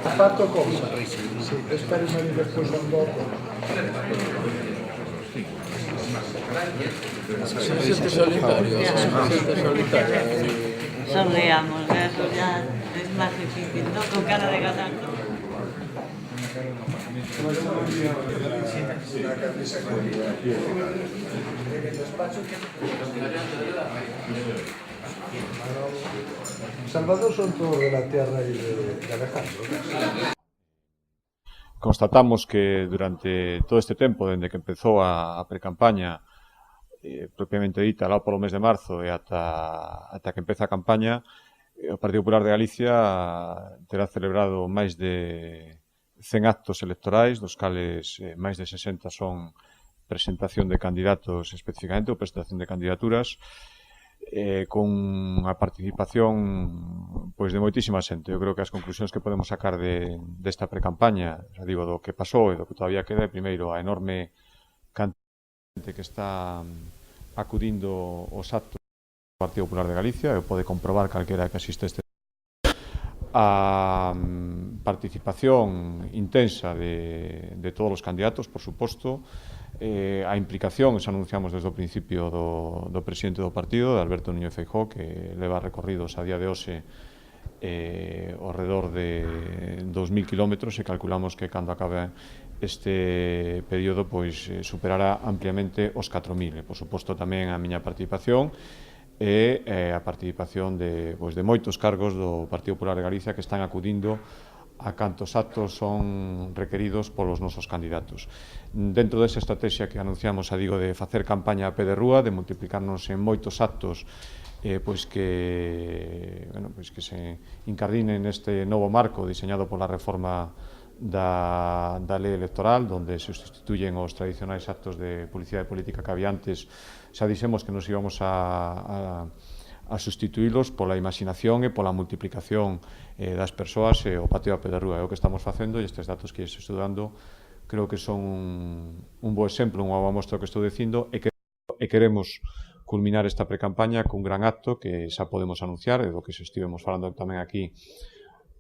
Ha fatto cosa? Sì, per stare in manifestazione dopo. Se siente solitario, Sonreamos, eso ya es más difícil, ¿no? Con cara de ganaco. Salvador son todos de la tierra y de Alejandro. Constatamos que durante todo este tempo, dende que empezou a precampaña propiamente dita, lá polo mes de marzo e ata que empeza a campaña, o Partido Popular de Galicia terá celebrado máis de 100 actos electorais, dos cales máis de 60 son presentación de candidatos especificamente ou presentación de candidaturas, con a participación pois de moitísima xente. Eu creo que as conclusións que podemos sacar desta precampaña, xa digo, do que pasou e do que todavía queda, é primeiro a enorme cantidade de xente que está acudindo aos actos do Partido Popular de Galicia, e pode comprobar calquera que asiste este a participación intensa de todos os candidatos, por suposto, a implicación, eso anunciamos desde o principio do presidente do partido, de Alberto Núñez Feijóo, que leva recorridos a día de hoxe ao redor de 2.000 kilómetros, e calculamos que cando acabe este período pois superará ampliamente os 4.000. Por suposto, tamén a miña participación e a participación de moitos cargos do Partido Popular de Galicia que están acudindo a cantos actos son requeridos polos nosos candidatos. Dentro desa estrategia que anunciamos, digo, de facer campaña a pé de rúa, de multiplicarnos en moitos actos pois que se incardinen neste novo marco diseñado pola reforma da lei electoral, onde se sustituyen os tradicionais actos de publicidade política que había antes. Xa dixemos que nos íbamos a sustituílos pola imaginación e pola multiplicación das persoas e o patio a pé de rúa. É o que estamos facendo, e estes datos que estou dando creo que son un bo exemplo, unha boa mostra que estou dicindo, e queremos culminar esta precampaña cun gran acto que xa podemos anunciar, e do que estivemos falando tamén aquí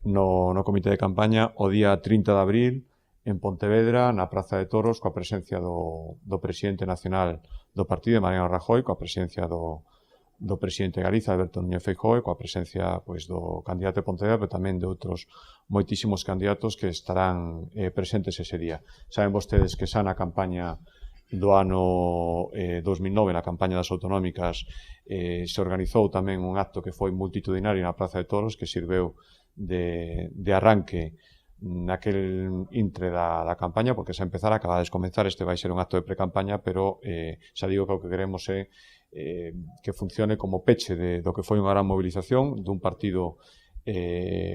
no comité de campaña, o día 30 de abril en Pontevedra, na Praza de Toros, coa presencia do presidente nacional do partido, Mariano Rajoy, coa presencia do presidente de Galicia, Alberto Núñez Feijóo, e coa presencia do candidato de Pontevedra, pero tamén de outros moitísimos candidatos que estarán presentes ese día. Saben vostedes que xa na campaña do ano 2009, na campaña das autonómicas, se organizou tamén un acto que foi multitudinario na Praza de Toros, que sirveu de arranque naquel intre da campaña, porque xa empezar, acaba de comenzar, este vai ser un acto de precampaña, pero xa digo que o que queremos é que funcione como peche do que foi unha gran movilización dun partido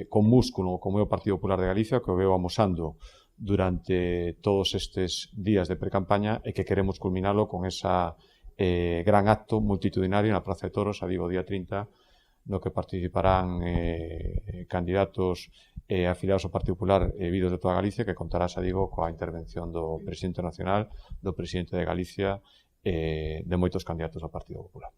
con músculo como é o Partido Popular de Galicia, que o veo amosando durante todos estes días de precampaña, e que queremos culminalo con esa gran acto multitudinario na Praza de Toros, xa digo, día 30, no que participarán candidatos afiliados ao Partido Popular vidos de toda Galicia, que contará, xa digo, coa intervención do presidente nacional, do presidente de Galicia, de moitos candidatos ao Partido Popular.